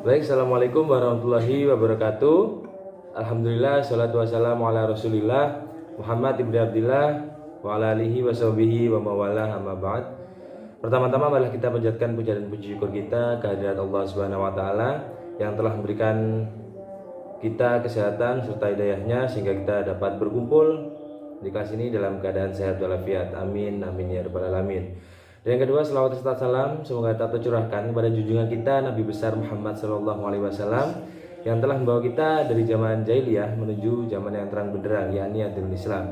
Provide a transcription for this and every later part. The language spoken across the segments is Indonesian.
Baik, assalamualaikum warahmatullahi wabarakatuh. Alhamdulillah, salatu wassalamu ala rasulillah Muhammad ibn Abdillah wa ala alihi wa sahbihi wa mawalah amma ba'd. Pertama-tama marilah kita panjatkan puja dan puji syukur kita kehadirat Allah Subhanahu wa taala yang telah memberikan kita kesehatan serta hidayahnya sehingga kita dapat berkumpul di kelas ini dalam keadaan sehat walafiat. Amin amin ya rabbal alamin. Dan yang kedua, selawat serta salam semoga tetap tercurahkan kepada junjungan kita Nabi besar Muhammad Shallallahu Alaihi Wasallam yang telah membawa kita dari zaman jahiliyah menuju zaman yang terang benderang, yakni agama Islam.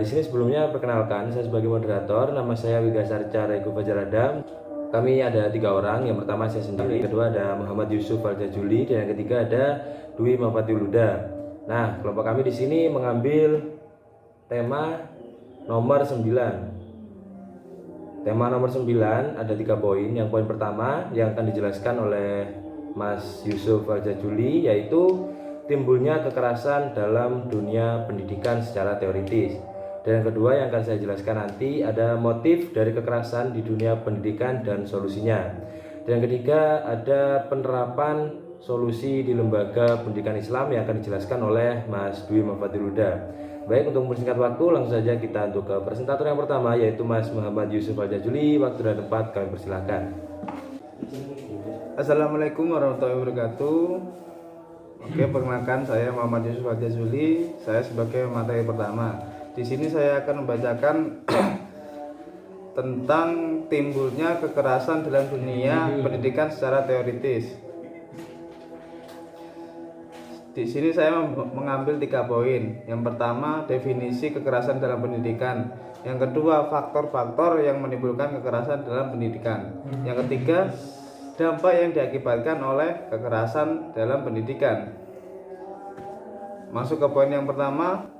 Di sini sebelumnya perkenalkan, saya sebagai moderator, nama saya Wiga Sarca Regu Fajar Adam. Kami ada 3 orang, yang pertama saya sendiri, yang kedua ada Muhammad Yusuf Al-Jajuli, dan yang ketiga ada Dwi Mafatiuluda. Nah, kelompok kami di sini mengambil tema nomor 9. Tema nomor 9 ada 3 poin. Yang poin pertama yang akan dijelaskan oleh Mas Yusuf Al-Jajuli yaitu timbulnya kekerasan dalam dunia pendidikan secara teoritis. Dan yang kedua yang akan saya jelaskan nanti ada motif dari kekerasan di dunia pendidikan dan solusinya. Dan yang ketiga ada penerapan solusi di lembaga pendidikan Islam yang akan dijelaskan oleh Mas Dwi Mafatiuluda. Baik, untuk mempersingkat waktu langsung saja kita untuk ke presentator yang pertama yaitu Mas Muhammad Yusuf Al-Jajuli. Waktu dan tempat kami persilahkan. Assalamualaikum warahmatullahi wabarakatuh. Oke, perkenalkan saya Muhammad Yusuf Al-Jajuli. Saya sebagai materi pertama. Di sini saya akan membacakan tentang timbulnya kekerasan dalam dunia pendidikan secara teoritis. Di sini saya mengambil 3 poin. Yang pertama, definisi kekerasan dalam pendidikan. Yang kedua, faktor-faktor yang menimbulkan kekerasan dalam pendidikan. Yang ketiga, dampak yang diakibatkan oleh kekerasan dalam pendidikan. Masuk ke poin yang pertama,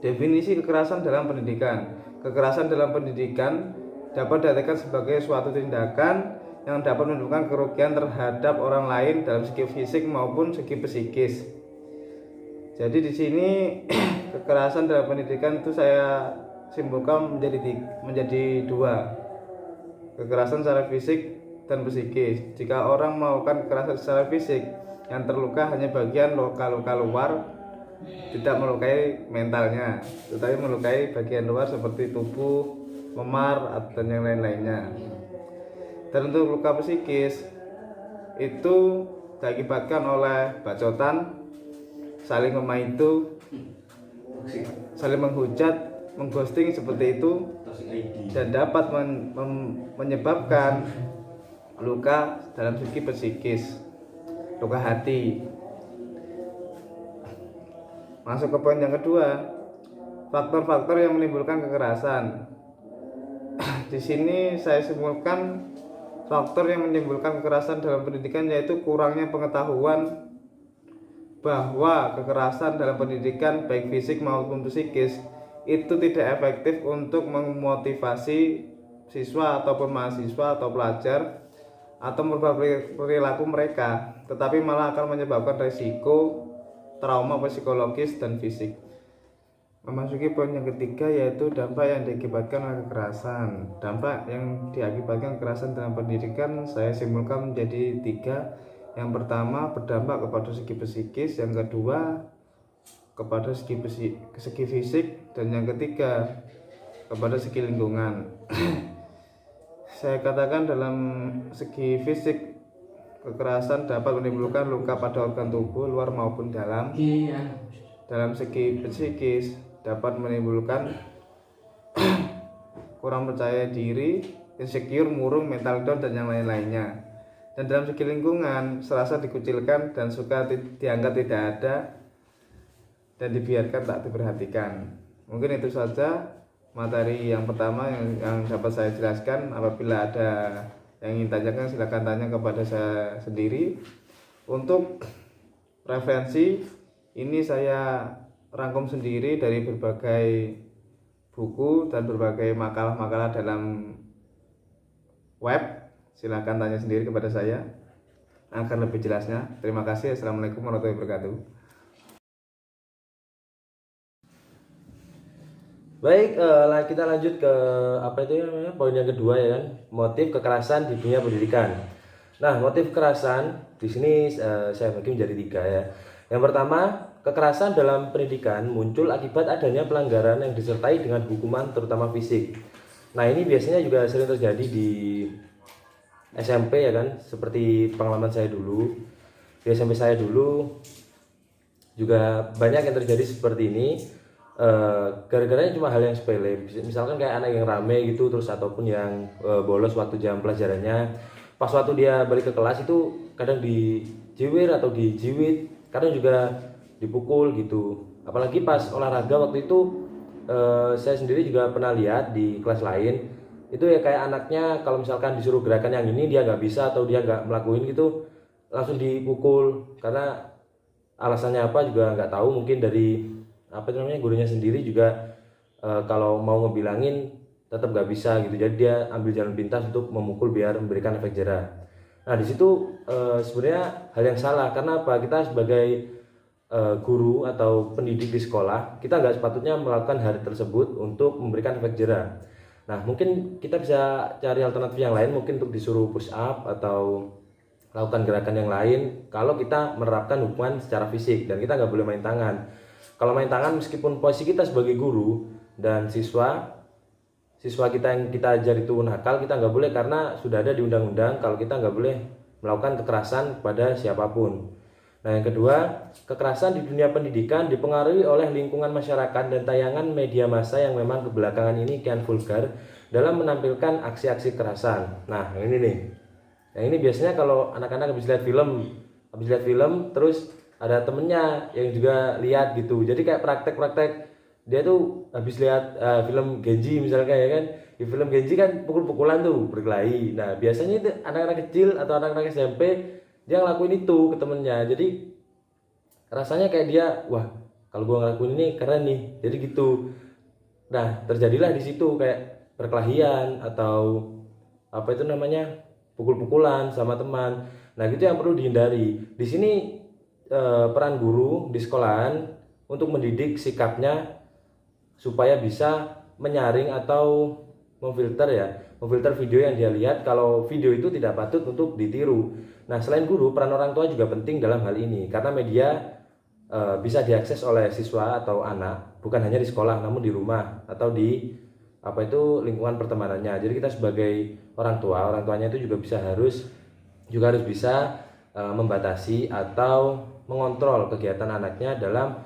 definisi kekerasan dalam pendidikan. Kekerasan dalam pendidikan dapat diartikan sebagai suatu tindakan yang dapat menimbulkan kerugian terhadap orang lain dalam segi fisik maupun segi psikis. Jadi di sini kekerasan dalam pendidikan itu saya simpulkan menjadi 2. Kekerasan secara fisik dan psikis. Jika orang melakukan kekerasan secara fisik yang terluka hanya bagian luka-luka luar, tidak melukai mentalnya, tetapi melukai bagian luar seperti tubuh, memar, dan yang lain-lainnya. Dan untuk luka psikis itu diakibatkan oleh bacotan, saling memaitu, saling menghujat, mengghosting seperti itu, dan dapat menyebabkan luka dalam segi psikis, luka hati. Masuk ke poin yang kedua, faktor-faktor yang menimbulkan kekerasan. Di sini saya simpulkan faktor yang menimbulkan kekerasan dalam pendidikan yaitu kurangnya pengetahuan bahwa kekerasan dalam pendidikan baik fisik maupun psikis itu tidak efektif untuk memotivasi siswa ataupun mahasiswa atau pelajar atau merubah perilaku mereka, tetapi malah akan menyebabkan risiko trauma psikologis dan fisik. Memasuki poin yang ketiga yaitu dampak yang diakibatkan oleh kekerasan. Dampak yang diakibatkan kekerasan dalam pendidikan saya simpulkan menjadi 3. Yang pertama berdampak kepada segi psikis, yang kedua kepada segi fisik, dan yang ketiga kepada segi lingkungan. Saya katakan dalam segi fisik, kekerasan dapat menimbulkan luka pada organ tubuh luar maupun dalam. Dalam segi psikis dapat menimbulkan kurang percaya diri, insecure, murung, mental down, dan yang lain-lainnya. Dan dalam segi lingkungan serasa dikucilkan dan suka dianggap tidak ada dan dibiarkan tak diperhatikan. Mungkin itu saja materi yang pertama yang dapat saya jelaskan. Apabila ada yang ingin tanyakan silakan tanya kepada saya sendiri. Untuk referensi ini saya rangkum sendiri dari berbagai buku dan berbagai makalah-makalah dalam web. Silakan tanya sendiri kepada saya agar lebih jelasnya. Terima kasih. Assalamualaikum warahmatullahi wabarakatuh. Baik, kita lanjut ke apa itu namanya? Poin yang kedua ya kan, motif kekerasan di dunia pendidikan. Nah, motif kekerasan di sini saya bagi menjadi 3 ya. Yang pertama, kekerasan dalam pendidikan muncul akibat adanya pelanggaran yang disertai dengan hukuman terutama fisik. Nah, ini biasanya juga sering terjadi di SMP ya kan, seperti pengalaman saya dulu. Di SMP saya dulu juga banyak yang terjadi seperti ini. Gara-garanya cuma hal yang sepele, misalkan kayak anak yang rame gitu, terus ataupun yang bolos waktu jam pelajarannya, pas waktu dia balik ke kelas itu kadang dijiwir atau dijiwit, kadang juga dipukul gitu. Apalagi pas olahraga waktu itu, saya sendiri juga pernah lihat di kelas lain itu ya, kayak anaknya kalau misalkan disuruh gerakan yang ini dia nggak bisa atau dia nggak melakukan gitu, langsung dipukul. Karena alasannya apa juga nggak tahu, mungkin dari apa itu namanya, gurunya sendiri juga kalau mau ngebilangin tetap nggak bisa gitu, jadi dia ambil jalan pintas untuk memukul biar memberikan efek jerah. Nah di situ sebenarnya hal yang salah. Karena apa? Kita sebagai guru atau pendidik di sekolah, kita nggak sepatutnya melakukan hal tersebut untuk memberikan efek jerah. Nah mungkin kita bisa cari alternatif yang lain, mungkin untuk disuruh push up atau lakukan gerakan yang lain kalau kita menerapkan hukuman secara fisik, dan kita nggak boleh main tangan. Kalau main tangan, meskipun posisi kita sebagai guru dan siswa kita yang kita ajar itu nakal, kita nggak boleh, karena sudah ada di undang-undang kalau kita nggak boleh melakukan kekerasan pada siapapun. Nah yang kedua, kekerasan di dunia pendidikan dipengaruhi oleh lingkungan masyarakat dan tayangan media massa yang memang kebelakangan ini kian vulgar dalam menampilkan aksi-aksi kekerasan. Nah yang ini nih, yang ini biasanya kalau anak-anak habis lihat film terus ada temennya yang juga lihat gitu, jadi kayak praktek dia tuh habis lihat film Genji misalnya ya kan, di film Genji kan pukul-pukulan tuh, berkelahi. Nah biasanya itu anak-anak kecil atau anak-anak SMP dia ngelakuin itu ke temennya, jadi rasanya kayak dia, wah kalau gua ngelakuin ini keren nih, jadi gitu. Nah terjadilah di situ kayak perkelahian atau apa itu namanya, pukul-pukulan sama teman. Nah gitu yang perlu dihindari. Di sini peran guru di sekolahan untuk mendidik sikapnya supaya bisa menyaring atau memfilter video yang dia lihat kalau video itu tidak patut untuk ditiru. Nah selain guru, peran orang tua juga penting dalam hal ini, karena media bisa diakses oleh siswa atau anak bukan hanya di sekolah namun di rumah atau di lingkungan pertemanannya. Jadi kita sebagai orang tuanya itu juga harus bisa membatasi atau mengontrol kegiatan anaknya dalam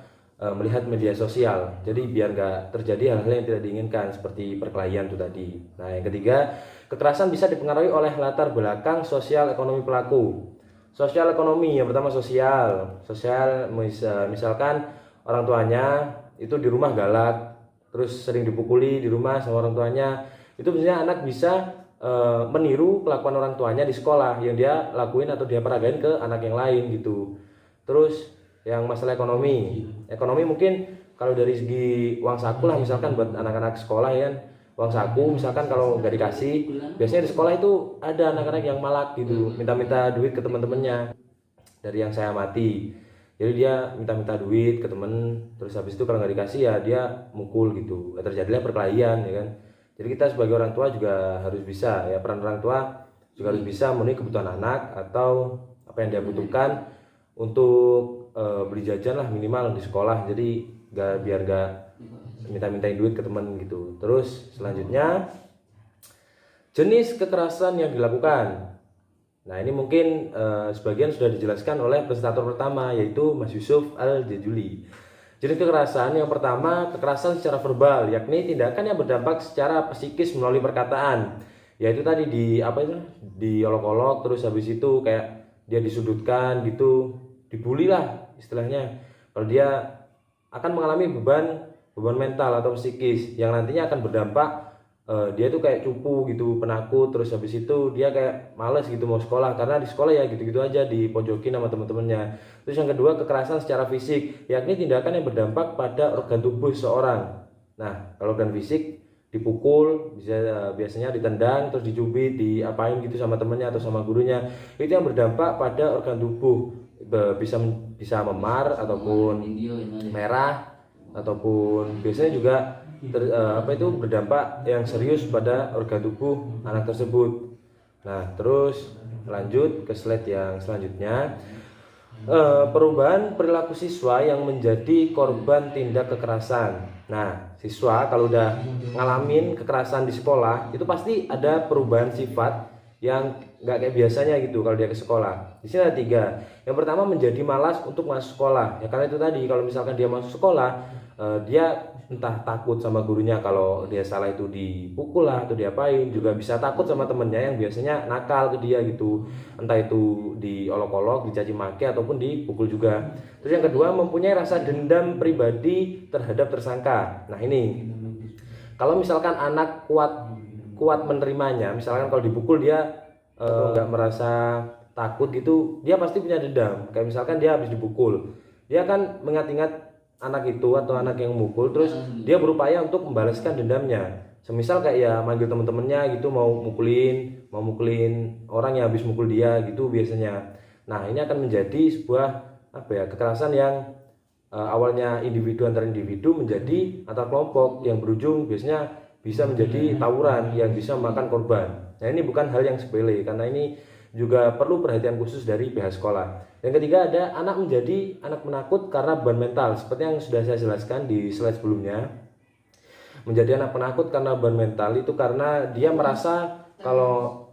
melihat media sosial. Jadi biar nggak terjadi hal-hal yang tidak diinginkan seperti perkelahian itu tadi. Nah yang ketiga, kekerasan bisa dipengaruhi oleh latar belakang sosial ekonomi pelaku. Sosial ekonomi, yang pertama sosial misalkan orang tuanya itu di rumah galak, terus sering dipukuli di rumah sama orang tuanya, itu biasanya anak bisa meniru kelakuan orang tuanya di sekolah yang dia lakuin atau dia peragain ke anak yang lain gitu. Terus yang masalah ekonomi mungkin kalau dari segi uang saku lah, misalkan buat anak-anak sekolah ya, uang saku misalkan kalau nggak dikasih, biasanya di sekolah itu ada anak-anak yang malak gitu, minta-minta duit ke teman-temannya. Dari yang saya amati, jadi dia minta-minta duit ke temen, terus habis itu kalau nggak dikasih ya dia mukul gitu, terjadilah perkelahian ya kan. Jadi kita sebagai orang tua juga harus bisa ya, peran orang tua juga harus bisa memenuhi kebutuhan anak atau apa yang dia butuhkan untuk beli jajan lah minimal di sekolah. Jadi biar gak minta-mintain duit ke temen gitu. Terus selanjutnya, jenis kekerasan yang dilakukan. Nah ini mungkin sebagian sudah dijelaskan oleh presentator pertama, yaitu Mas Yusuf Al-Jajuli. Jenis kekerasan yang pertama, kekerasan secara verbal, yakni tindakan yang berdampak secara psikis melalui perkataan. Yaitu tadi diolok-olok, terus habis itu kayak dia disudutkan gitu, dibully lah istilahnya. Kalau dia akan mengalami beban mental atau psikis yang nantinya akan berdampak dia tuh kayak cupu gitu, penakut, terus habis itu dia kayak males gitu mau sekolah, karena di sekolah ya gitu-gitu aja, dipojokin sama teman-temannya. Terus yang kedua, kekerasan secara fisik, yakni tindakan yang berdampak pada organ tubuh seseorang. Nah kalau organ fisik, dipukul, biasanya ditendang, terus dicubit, diapain gitu sama temennya atau sama gurunya, itu yang berdampak pada organ tubuh, bisa memar ataupun merah, ataupun biasanya juga berdampak yang serius pada organ tubuh anak tersebut. Nah, terus lanjut ke slide yang selanjutnya. Perubahan perilaku siswa yang menjadi korban tindak kekerasan. Nah, siswa kalau udah ngalamin kekerasan di sekolah, itu pasti ada perubahan sifat yang nggak kayak biasanya gitu kalau dia ke sekolah. Di sini ada 3. Yang pertama, menjadi malas untuk masuk sekolah. Ya karena itu tadi, kalau misalkan dia masuk sekolah, dia entah takut sama gurunya kalau dia salah itu dipukul lah atau diapain, juga bisa takut sama temennya yang biasanya nakal ke dia gitu, entah itu diolok-olok, dicaci maki ataupun dipukul juga. Terus yang kedua, mempunyai rasa dendam pribadi terhadap tersangka. Nah ini kalau misalkan anak kuat menerimanya, misalkan kalau dipukul dia nggak merasa takut gitu, dia pasti punya dendam. Kayak misalkan dia habis dipukul, dia akan mengingat-ingat anak itu atau anak yang mukul, terus dia berupaya untuk membalaskan dendamnya. Semisal kayak ya manggil temen-temennya gitu, mau mukulin orang yang habis mukul dia gitu biasanya. Nah ini akan menjadi sebuah kekerasan yang awalnya individu antar individu menjadi antar kelompok, yang berujung biasanya bisa menjadi tawuran yang bisa memakan korban. Nah ini bukan hal yang sepele, karena ini juga perlu perhatian khusus dari pihak sekolah. Yang ketiga, ada anak menjadi anak penakut karena beban mental. Seperti yang sudah saya jelaskan di slide sebelumnya, menjadi anak penakut karena beban mental itu karena dia merasa kalau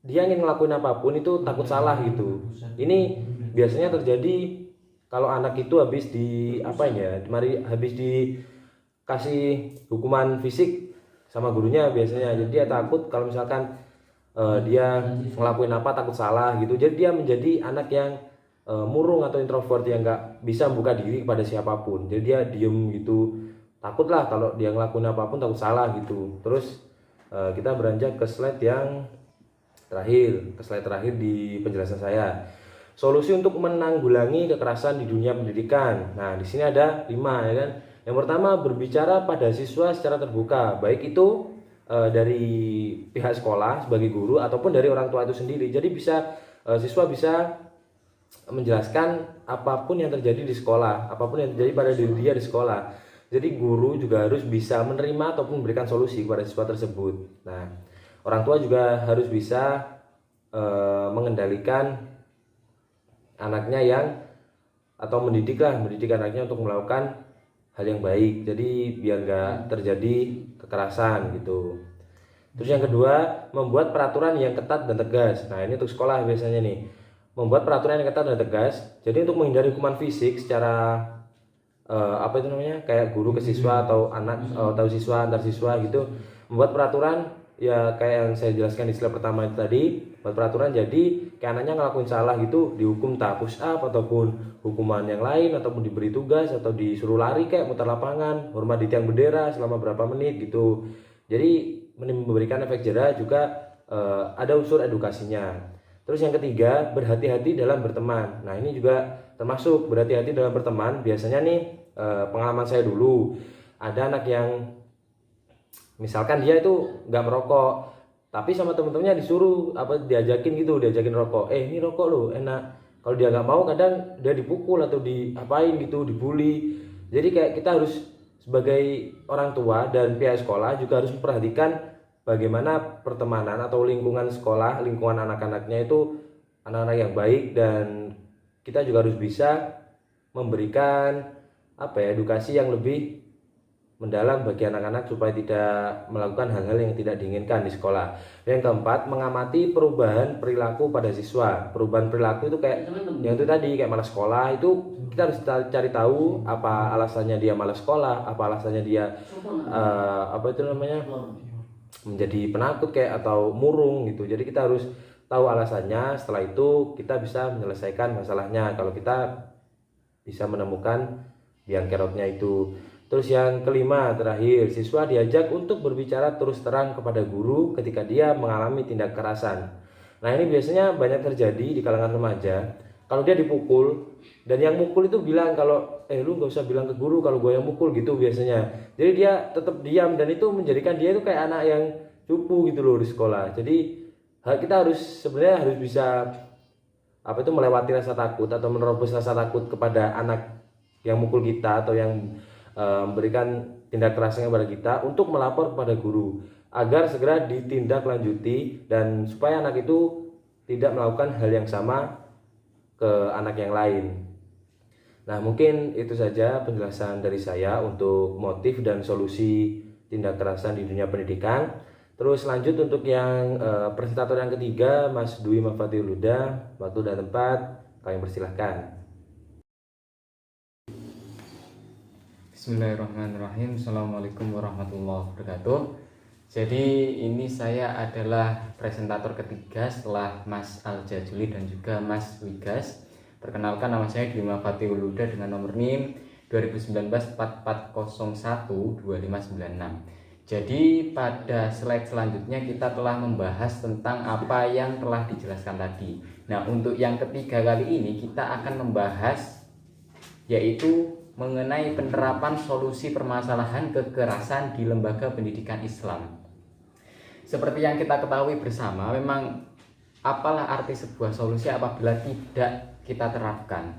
dia ingin ngelakuin apapun itu takut salah gitu. Ini biasanya terjadi kalau anak itu habis dikasih hukuman fisik sama gurunya biasanya. Jadi dia takut kalau misalkan dia ngelakuin apa takut salah gitu. Jadi dia menjadi anak yang murung atau introvert yang nggak bisa membuka diri kepada siapapun. Jadi dia diem gitu, takut lah kalau dia ngelakuin apapun takut salah gitu. Terus kita beranjak ke slide yang terakhir di penjelasan saya. Solusi untuk menanggulangi kekerasan di dunia pendidikan. Nah di sini ada 5 ya kan. Yang pertama, berbicara pada siswa secara terbuka, baik itu dari pihak sekolah sebagai guru ataupun dari orang tua itu sendiri. Jadi siswa bisa menjelaskan apapun yang terjadi di sekolah, apapun yang terjadi pada diri dia di sekolah. Jadi guru juga harus bisa menerima ataupun memberikan solusi kepada siswa tersebut. Nah, orang tua juga harus bisa mengendalikan anaknya mendidik anaknya untuk melakukan hal yang baik. Jadi biar nggak terjadi kekerasan gitu. Terus yang kedua, membuat peraturan yang ketat dan tegas. Nah ini untuk sekolah biasanya nih, membuat peraturan yang ketat dan tegas. Jadi untuk menghindari hukuman fisik secara kayak guru ke siswa atau siswa antar siswa gitu, membuat peraturan ya kayak yang saya jelaskan di slide pertama itu tadi. Buat peraturan jadi kayak anaknya ngelakuin salah gitu dihukum push up ataupun hukuman yang lain, ataupun diberi tugas atau disuruh lari kayak muter lapangan, hormat di tiang bendera selama berapa menit gitu. Jadi memberikan efek jera juga ada unsur edukasinya. Terus yang ketiga, berhati-hati dalam berteman. Nah ini juga termasuk berhati-hati dalam berteman. Biasanya nih pengalaman saya dulu, ada anak yang misalkan dia itu nggak merokok, tapi sama temen-temennya disuruh diajakin rokok. Ini rokok lo enak. Kalau dia nggak mau, kadang dia dipukul atau diapain gitu, dibully. Jadi kayak kita harus sebagai orang tua dan pihak sekolah juga harus memperhatikan bagaimana pertemanan atau lingkungan sekolah, lingkungan anak-anaknya itu anak-anak yang baik, dan kita juga harus bisa memberikan edukasi yang lebih mendalam bagi anak-anak supaya tidak melakukan hal-hal yang tidak diinginkan di sekolah. Yang keempat, mengamati perubahan perilaku pada siswa. Perubahan perilaku itu kayak yang itu tadi, kayak malas sekolah, itu kita harus cari tahu apa alasannya dia malas sekolah, apa alasannya dia menjadi penakut kayak atau murung gitu. Jadi kita harus tahu alasannya, setelah itu kita bisa menyelesaikan masalahnya kalau kita bisa menemukan biang keroknya itu. Terus yang kelima terakhir, siswa diajak untuk berbicara terus terang kepada guru ketika dia mengalami tindak kekerasan. Nah ini biasanya banyak terjadi di kalangan remaja. Kalau dia dipukul dan yang mukul itu bilang kalau lu nggak usah bilang ke guru kalau gue yang mukul gitu biasanya. Jadi dia tetap diam, dan itu menjadikan dia itu kayak anak yang cupu gitu loh di sekolah. Jadi kita harus bisa melewati rasa takut atau menerobos rasa takut kepada anak yang mukul kita atau yang memberikan tindak kekerasan kepada kita untuk melapor kepada guru. agar segera ditindaklanjuti dan supaya anak itu tidak melakukan hal yang sama ke anak yang lain. Nah, mungkin itu saja penjelasan dari saya untuk motif dan solusi tindak kekerasan di dunia pendidikan. Terus lanjut untuk yang presentator yang ketiga, Mas Dwi Mafathul Huda. Waktu dan tempat kami persilahkan. Bismillahirrahmanirrahim. Assalamualaikum warahmatullahi wabarakatuh. Jadi ini saya adalah presentator ketiga setelah Mas Al-Jajuli dan juga Mas Wigas. Perkenalkan, nama saya Dwi Mafathul Huda dengan nomor NIM 2019-4401-2596. Jadi pada slide selanjutnya kita telah membahas tentang apa yang telah dijelaskan tadi. Nah, untuk yang ketiga kali ini kita akan membahas yaitu mengenai penerapan solusi permasalahan kekerasan di lembaga pendidikan Islam. Seperti yang kita ketahui bersama, memang apalah arti sebuah solusi apabila tidak kita terapkan?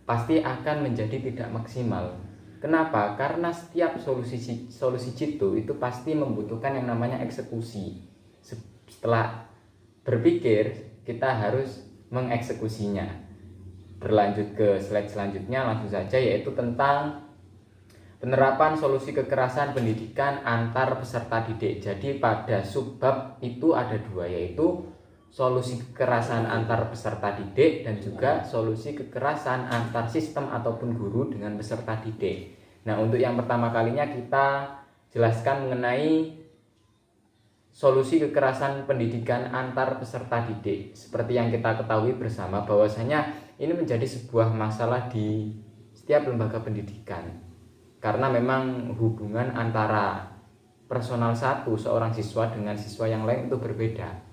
Pasti akan menjadi tidak maksimal. Kenapa? Karena setiap solusi jitu itu pasti membutuhkan yang namanya eksekusi. Setelah berpikir, kita harus mengeksekusinya. Berlanjut ke slide selanjutnya langsung saja, yaitu tentang penerapan solusi kekerasan pendidikan antar peserta didik. Jadi pada subbab itu ada dua, yaitu solusi kekerasan antar peserta didik dan juga solusi kekerasan antar sistem ataupun guru dengan peserta didik. Nah, untuk yang pertama kalinya kita jelaskan mengenai solusi kekerasan pendidikan antar peserta didik. Seperti yang kita ketahui bersama bahwasanya ini menjadi sebuah masalah di setiap lembaga pendidikan. Karena memang hubungan antara personal satu seorang siswa dengan siswa yang lain itu berbeda.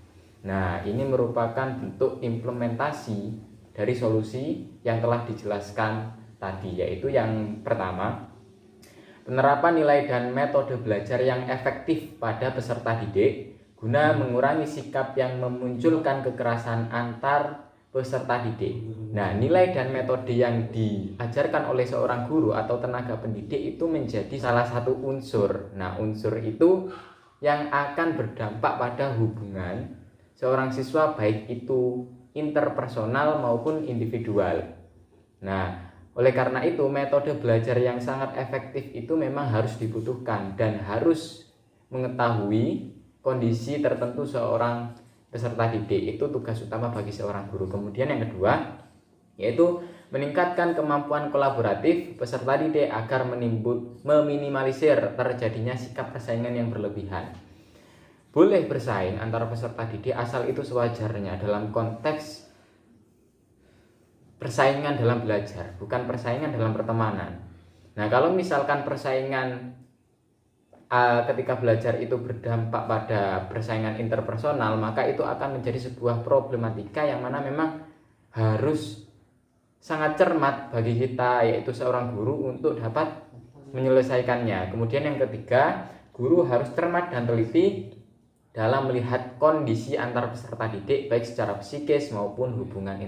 Nah, ini merupakan bentuk implementasi dari solusi yang telah dijelaskan tadi, yaitu yang pertama, penerapan nilai dan metode belajar yang efektif pada peserta didik guna mengurangi sikap yang memunculkan kekerasan antar peserta didik. Nah, nilai dan metode yang diajarkan oleh seorang guru atau tenaga pendidik itu menjadi salah satu unsur. Nah, unsur itu yang akan berdampak pada hubungan seorang siswa baik itu interpersonal maupun individual. Nah, oleh karena itu metode belajar yang sangat efektif itu memang harus dibutuhkan dan harus mengetahui kondisi tertentu seorang peserta didik. Itu tugas utama bagi seorang guru. Kemudian yang kedua, yaitu meningkatkan kemampuan kolaboratif peserta didik agar meminimalisir terjadinya sikap persaingan yang berlebihan. Boleh bersaing antara peserta didik asal itu sewajarnya dalam konteks persaingan dalam belajar, bukan persaingan dalam pertemanan. Nah, kalau misalkan persaingan ketika belajar itu berdampak pada persaingan interpersonal, maka itu akan menjadi sebuah problematika yang mana memang harus sangat cermat bagi kita, yaitu seorang guru, untuk dapat menyelesaikannya. Kemudian yang ketiga, guru harus cermat dan teliti dalam melihat kondisi antar peserta didik baik secara psikis maupun hubungan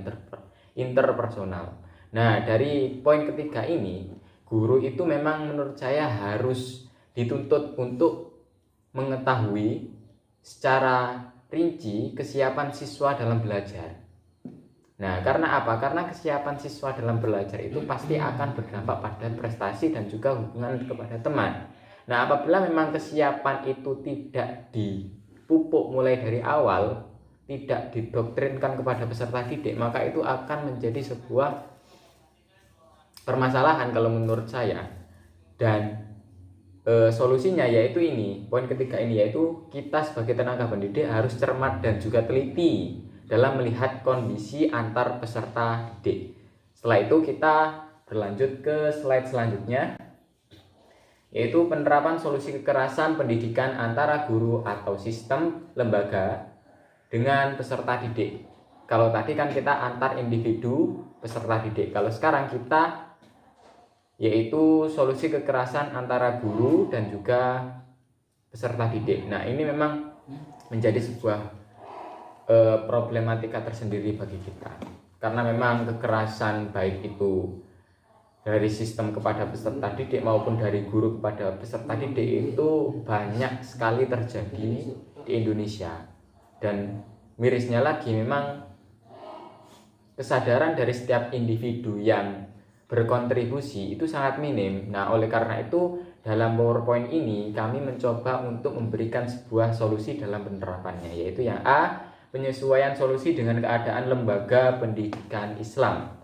interpersonal. Nah, dari poin ketiga ini, guru itu memang menurut saya harus dituntut untuk mengetahui secara rinci kesiapan siswa dalam belajar. Nah, karena apa? Karena kesiapan siswa dalam belajar itu pasti akan berdampak pada prestasi dan juga hubungan kepada teman. Nah, apabila memang kesiapan itu tidak dipupuk mulai dari awal, tidak didoktrinkan kepada peserta didik, maka itu akan menjadi sebuah permasalahan kalau menurut saya. Dan solusinya yaitu ini, poin ketiga ini, yaitu kita sebagai tenaga pendidik harus cermat dan juga teliti dalam melihat kondisi antar peserta didik. Setelah itu kita berlanjut ke slide selanjutnya, yaitu penerapan solusi kekerasan pendidikan antara guru atau sistem lembaga dengan peserta didik. Kalau tadi kan kita antar individu peserta didik, kalau sekarang kita yaitu solusi kekerasan antara guru dan juga peserta didik. Nah, ini memang menjadi sebuah problematika tersendiri bagi kita, karena memang kekerasan baik itu dari sistem kepada peserta didik maupun dari guru kepada peserta didik itu banyak sekali terjadi di Indonesia. Dan mirisnya lagi memang kesadaran dari setiap individu yang berkontribusi itu sangat minim. Nah, oleh karena itu dalam PowerPoint ini kami mencoba untuk memberikan sebuah solusi dalam penerapannya, yaitu yang A, penyesuaian solusi dengan keadaan lembaga pendidikan Islam.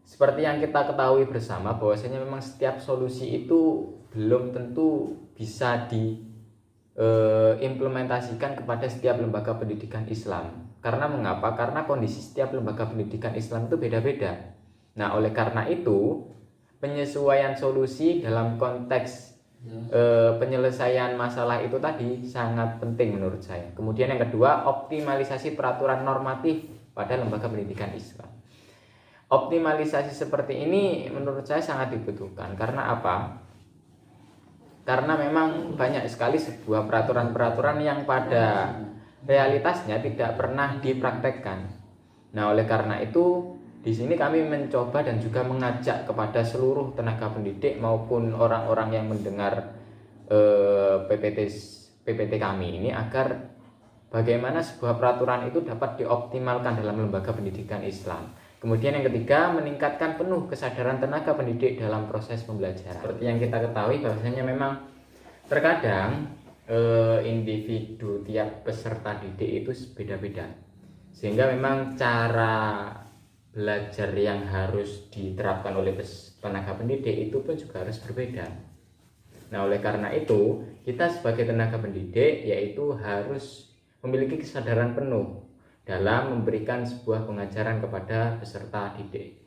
Seperti yang kita ketahui bersama bahwasanya memang setiap solusi itu belum tentu bisa diimplementasikan kepada setiap lembaga pendidikan Islam. Karena mengapa? Karena kondisi setiap lembaga pendidikan Islam itu beda-beda. Nah, oleh karena itu penyesuaian solusi dalam konteks penyelesaian masalah itu tadi sangat penting menurut saya. Kemudian yang kedua, optimalisasi peraturan normatif pada lembaga pendidikan Islam. Optimalisasi seperti ini menurut saya sangat dibutuhkan. Karena apa? Karena memang banyak sekali sebuah peraturan-peraturan yang pada realitasnya tidak pernah dipraktekkan. Nah, oleh karena itu di sini kami mencoba dan juga mengajak kepada seluruh tenaga pendidik maupun orang-orang yang mendengar PPT kami ini agar bagaimana sebuah peraturan itu dapat dioptimalkan dalam lembaga pendidikan Islam. Kemudian yang ketiga, meningkatkan penuh kesadaran tenaga pendidik dalam proses pembelajaran. Seperti yang kita ketahui bahwasanya memang terkadang individu tiap peserta didik itu beda-beda. Sehingga memang cara belajar yang harus diterapkan oleh tenaga pendidik itu pun juga harus berbeda. Nah, oleh karena itu, kita sebagai tenaga pendidik yaitu harus memiliki kesadaran penuh dalam memberikan sebuah pengajaran kepada peserta didik.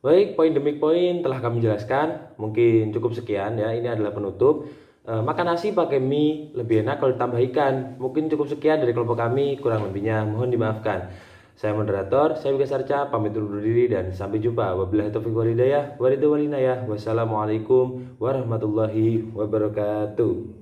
Baik, poin demi poin telah kami jelaskan. Mungkin cukup sekian ya. Ini adalah penutup. Makan nasi pakai mie lebih enak kalau ditambah ikan. Mungkin cukup sekian dari kelompok kami. Kurang lebihnya mohon dimaafkan. Saya moderator, saya Wigas Arca, pamit undur diri dan sampai jumpa. Wabillahi taufiq wal hidayah. Wassalamualaikum warahmatullahi wabarakatuh.